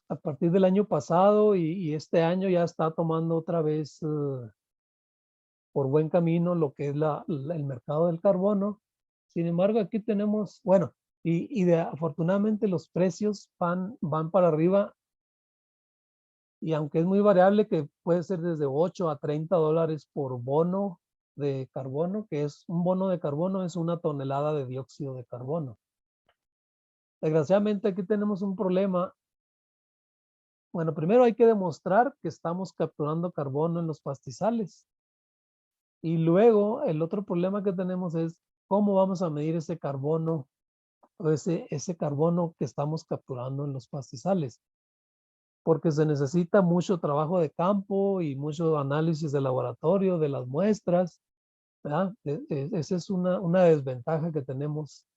a partir del año pasado y este año ya está tomando otra vez por buen camino lo que es el mercado del carbono. Sin embargo, aquí tenemos, bueno, afortunadamente los precios van para arriba y aunque es muy variable, que puede ser desde 8 a 30 dólares por bono de carbono, que es un bono de carbono, es una tonelada de dióxido de carbono. Desgraciadamente aquí tenemos un problema. Bueno, primero hay que demostrar que estamos capturando carbono en los pastizales. Y luego el otro problema que tenemos es cómo vamos a medir ese carbono o ese carbono que estamos capturando en los pastizales. Porque se necesita mucho trabajo de campo y mucho análisis de laboratorio de las muestras, ¿verdad? Esa es una desventaja que tenemos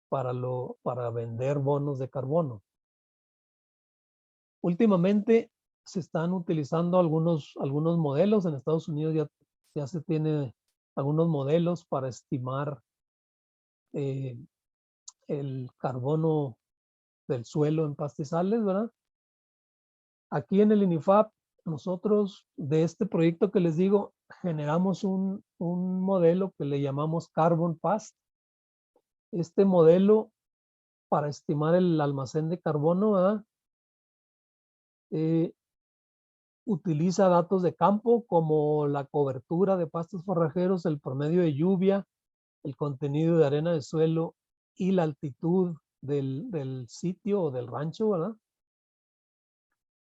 para vender bonos de carbono. Últimamente se están utilizando algunos modelos. En Estados Unidos ya se tiene algunos modelos para estimar el carbono del suelo en pastizales, ¿verdad? Aquí en el INIFAP, nosotros de este proyecto que les digo, generamos un modelo que le llamamos Carbon Past. Este modelo para estimar el almacén de carbono, ¿verdad? Utiliza datos de campo como la cobertura de pastos forrajeros, el promedio de lluvia, el contenido de arena de suelo y la altitud del sitio o del rancho, ¿verdad?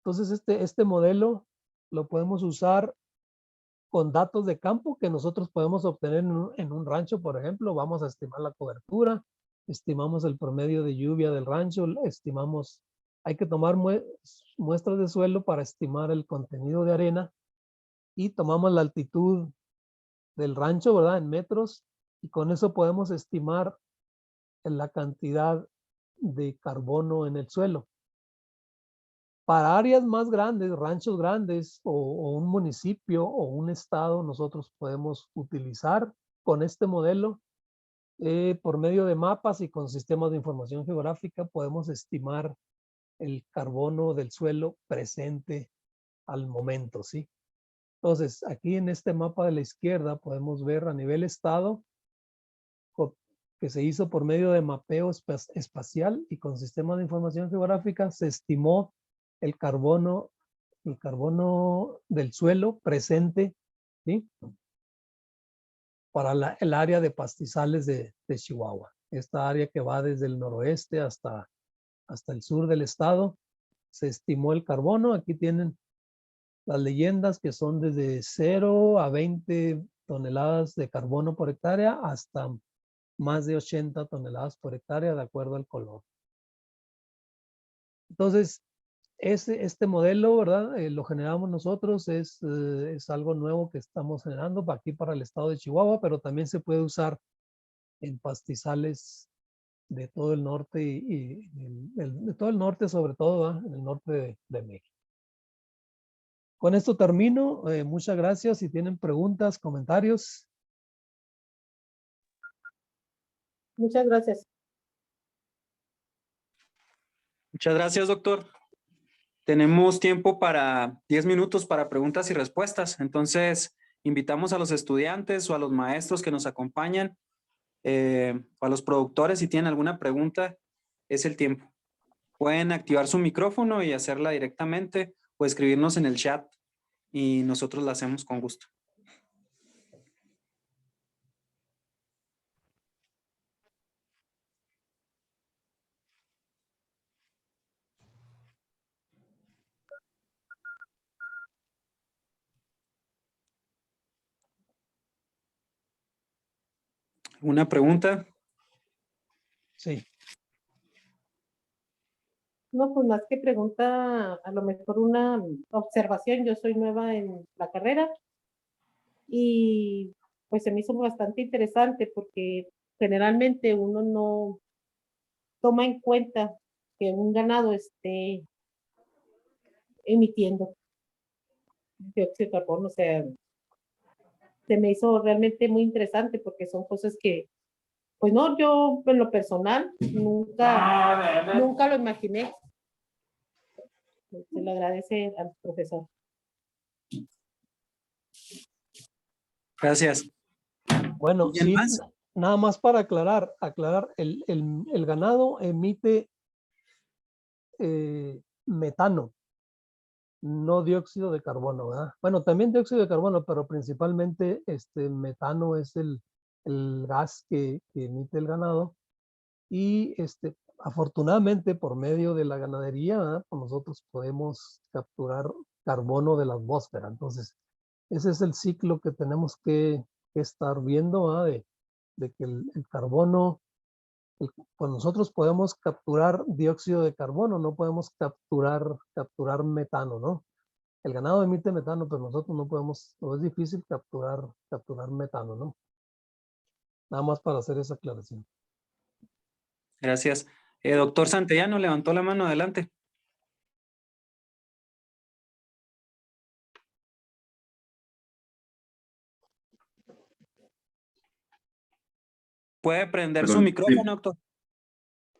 Entonces este modelo lo podemos usar con datos de campo que nosotros podemos obtener en un rancho, por ejemplo. Vamos a estimar la cobertura, estimamos el promedio de lluvia del rancho, hay que tomar muestras de suelo para estimar el contenido de arena y tomamos la altitud del rancho, ¿verdad? En metros, y con eso podemos estimar la cantidad de carbono en el suelo. Para áreas más grandes, ranchos grandes o un municipio o un estado, nosotros podemos utilizar con este modelo por medio de mapas y con sistemas de información geográfica podemos estimar el carbono del suelo presente al momento, ¿sí? Entonces, aquí en este mapa de la izquierda podemos ver a nivel estado que se hizo por medio de mapeo espacial y con sistemas de información geográfica se estimó el carbono del suelo presente, ¿sí? Para el área de pastizales de Chihuahua. Esta área que va desde el noroeste hasta el sur del estado, se estimó el carbono. Aquí tienen las leyendas que son desde 0 a 20 toneladas de carbono por hectárea hasta más de 80 toneladas por hectárea de acuerdo al color. Entonces, este modelo, ¿verdad? Lo generamos nosotros, es algo nuevo que estamos generando aquí para el estado de Chihuahua, pero también se puede usar en pastizales de todo el norte de todo el norte, sobre todo, ¿verdad? En el norte de México. Con esto termino. Muchas gracias. Si tienen preguntas, comentarios. Muchas gracias. Muchas gracias, doctor. Tenemos tiempo para 10 minutos para preguntas y respuestas. Entonces, invitamos a los estudiantes o a los maestros que nos acompañan o a los productores si tienen alguna pregunta, es el tiempo. Pueden activar su micrófono y hacerla directamente o escribirnos en el chat y nosotros la hacemos con gusto. ¿Una pregunta? Sí. No, pues más que pregunta, a lo mejor una observación. Yo soy nueva en la carrera y pues se me hizo bastante interesante porque generalmente uno no toma en cuenta que un ganado esté emitiendo dióxido de carbono. O sea, se me hizo realmente muy interesante porque son cosas que, pues no, yo en lo personal nunca lo imaginé. Se le agradece al profesor. Gracias. Bueno, ¿Alguien sí, más? nada más para aclarar, el ganado emite metano, no dióxido de carbono, ¿verdad? Bueno, también dióxido de carbono, pero principalmente metano es el gas que emite el ganado. Y afortunadamente, por medio de la ganadería, ¿verdad? Pues nosotros podemos capturar carbono de la atmósfera. Entonces, ese es el ciclo que tenemos que estar viendo, ¿verdad? De que el carbono, pues nosotros podemos capturar dióxido de carbono, no podemos capturar metano, ¿no? El ganado emite metano, pero nosotros no podemos, no es difícil capturar metano, ¿no? Nada más para hacer esa aclaración. Gracias. Doctor Santellano levantó la mano, adelante. Puede prender su Perdón, micrófono, sí. doctor.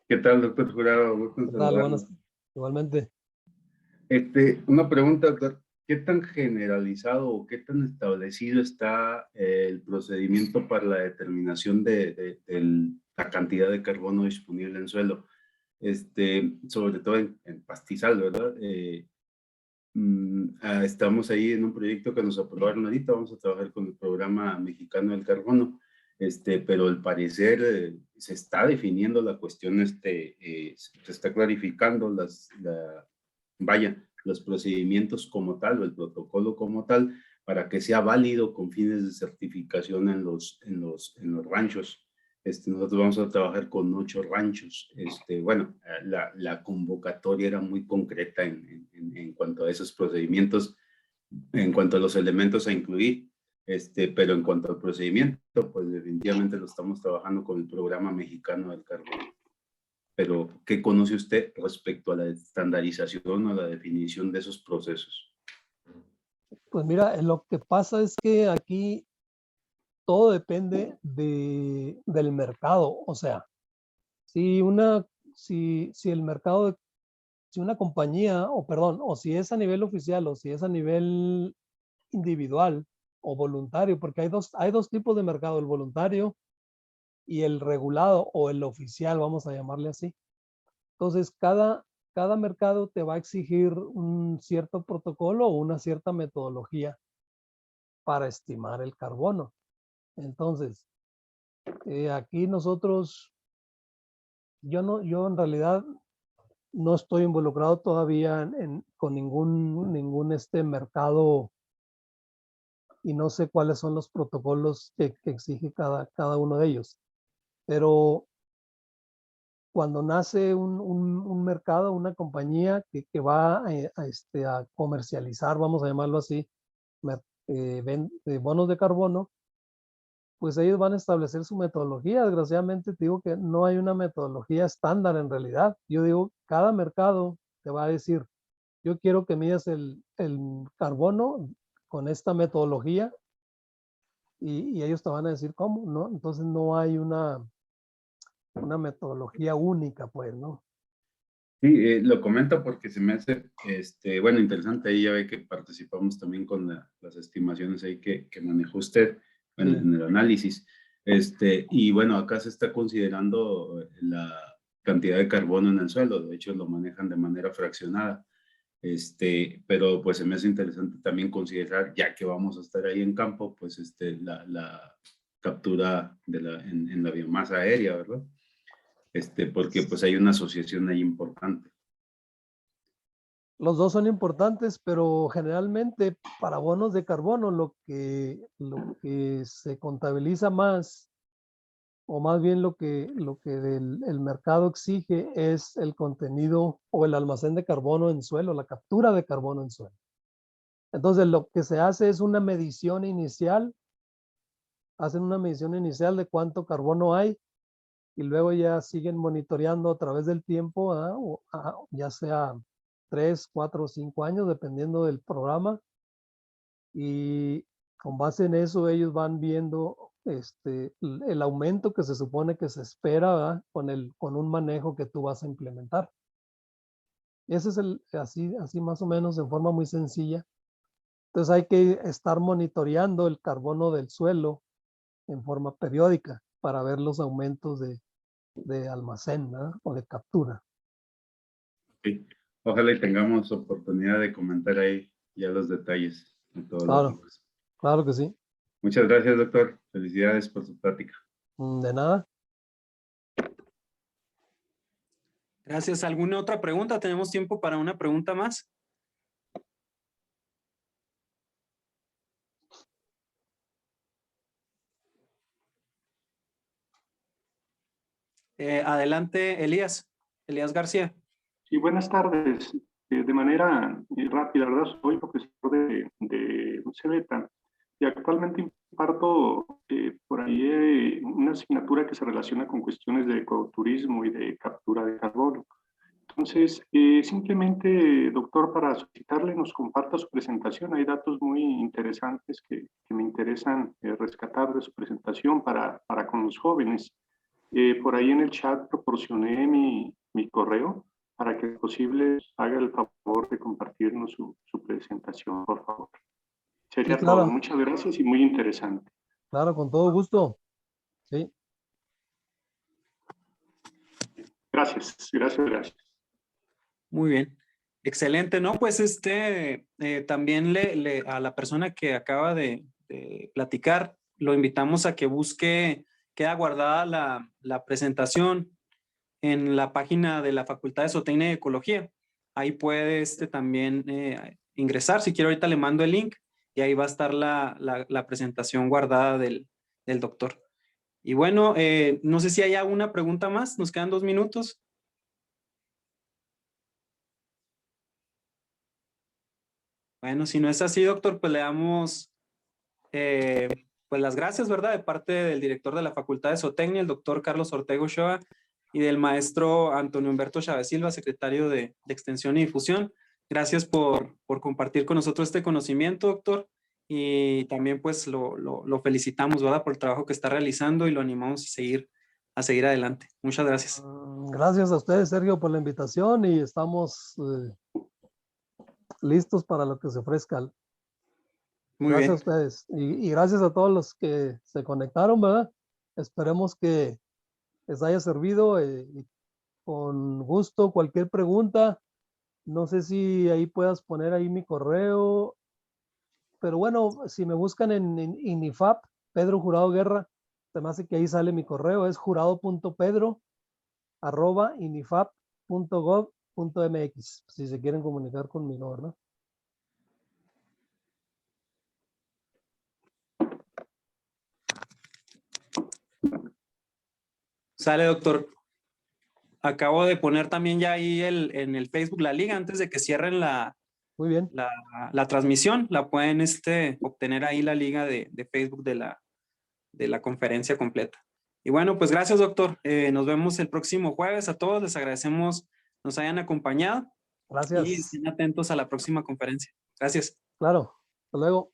¿Qué tal, doctor Jurado? Gusto en ¿Qué tal? saludarlo. Buenas, igualmente. Una pregunta, doctor. ¿Qué tan generalizado o qué tan establecido está el procedimiento para la determinación de la cantidad de carbono disponible en suelo? Sobre todo en pastizal, ¿verdad? Estamos ahí en un proyecto que nos aprobaron ahorita. Vamos a trabajar con el Programa Mexicano del Carbono. Pero al parecer se está definiendo la cuestión, se está clarificando los procedimientos como tal o el protocolo como tal para que sea válido con fines de certificación en los ranchos. Nosotros vamos a trabajar con 8 ranchos. Bueno, la convocatoria era muy concreta en cuanto a esos procedimientos, en cuanto a los elementos a incluir. Pero en cuanto al procedimiento, pues definitivamente lo estamos trabajando con el Programa Mexicano del Carbono. Pero, ¿qué conoce usted respecto a la estandarización o la definición de esos procesos? Pues mira, lo que pasa es que aquí todo depende del mercado. O sea, si el mercado, si una compañía, o perdón, o si es a nivel oficial o si es a nivel individual o voluntario, porque hay dos tipos de mercado, el voluntario y el regulado o el oficial, vamos a llamarle así. Entonces, cada mercado te va a exigir un cierto protocolo o una cierta metodología para estimar el carbono. Entonces, aquí nosotros, yo en realidad no estoy involucrado todavía con ningún mercado y no sé cuáles son los protocolos que exige cada uno de ellos. Pero cuando nace un mercado, una compañía que va a comercializar, vamos a llamarlo así, bonos de carbono, pues ellos van a establecer su metodología. Desgraciadamente te digo que no hay una metodología estándar en realidad. Yo digo, cada mercado te va a decir, yo quiero que midas el carbono con esta metodología y ellos te van a decir cómo, ¿no? Entonces no hay una metodología única, pues, ¿no? Sí, lo comento porque se me hace, bueno, interesante. Ahí ya ve que participamos también con las estimaciones ahí que manejó usted en, Sí. en el análisis. Y bueno, acá se está considerando la cantidad de carbono en el suelo. De hecho, lo manejan de manera fraccionada. Pero pues se me hace interesante también considerar, ya que vamos a estar ahí en campo, pues la captura en la biomasa aérea, ¿verdad? Porque pues hay una asociación ahí importante. Los dos son importantes, pero generalmente para bonos de carbono lo que se contabiliza más, o más bien lo que el mercado exige es el contenido o el almacén de carbono en suelo, la captura de carbono en suelo. Entonces lo que se hace es una medición inicial, hacen una medición inicial de cuánto carbono hay y luego ya siguen monitoreando a través del tiempo, ya sea 3, 4 o 5 años, dependiendo del programa. Y con base en eso ellos van viendo el aumento que se supone que se espera, ¿verdad? Con un manejo que tú vas a implementar. Ese es así más o menos en forma muy sencilla. Entonces hay que estar monitoreando el carbono del suelo en forma periódica para ver los aumentos de almacén, ¿verdad? O de captura. Sí. Ojalá y tengamos oportunidad de comentar ahí ya los detalles metodológicos. Claro que sí. Muchas gracias, doctor. Felicidades por su plática. De nada. Gracias. ¿Alguna otra pregunta? ¿Tenemos tiempo para una pregunta más? Adelante, Elías García. Sí, buenas tardes. De manera rápida, ¿verdad? Soy profesor de CEBETA y actualmente imparto por ahí una asignatura que se relaciona con cuestiones de ecoturismo y de captura de carbono. Entonces, simplemente, doctor, para solicitarle nos comparta su presentación. Hay datos muy interesantes que me interesan rescatar de su presentación para con los jóvenes. Por ahí en el chat proporcioné mi correo para que es posible haga el favor de compartirnos su presentación, por favor. Sería Sí, claro. todo. Muchas gracias y muy interesante. Claro, con todo gusto. Sí. Gracias, gracias, gracias. Muy bien. Excelente, ¿no? Pues también a la persona que acaba de platicar, lo invitamos a que busque, queda guardada la presentación en la página de la Facultad de Zootecnia y Ecología. Ahí puede también ingresar. Si quiere, ahorita le mando el link y ahí va a estar la presentación guardada del doctor. Y bueno, no sé si hay alguna pregunta más. Nos quedan 2 minutos. Bueno, si no es así, doctor, pues le damos pues las gracias, ¿verdad? De parte del director de la Facultad de Zootecnia, el doctor Carlos Ortega Ochoa, y del maestro Antonio Humberto Chávez Silva, secretario de Extensión y Difusión. Gracias por compartir con nosotros este conocimiento, doctor, y también pues lo felicitamos, ¿verdad? Por el trabajo que está realizando y lo animamos a seguir adelante. Muchas gracias. Gracias a ustedes, Sergio, por la invitación y estamos listos para lo que se ofrezca. Muy Gracias bien. a ustedes y gracias a todos los que se conectaron, ¿verdad? Esperemos que les haya servido y con gusto cualquier pregunta. No sé si ahí puedas poner ahí mi correo, pero bueno, si me buscan en INIFAP, Pedro Jurado Guerra, se me hace que ahí sale mi correo, es jurado.pedro@inifap.gov.mx, si se quieren comunicar conmigo, ¿verdad? Sale, doctor. Acabo de poner también ya ahí en el Facebook la liga antes de que cierren Muy bien. la transmisión. La pueden obtener ahí la liga de Facebook de de la conferencia completa. Y bueno, pues gracias, doctor. Nos vemos el próximo jueves. A todos les agradecemos nos hayan acompañado. Gracias. Y estén atentos a la próxima conferencia. Gracias. Claro. Hasta luego.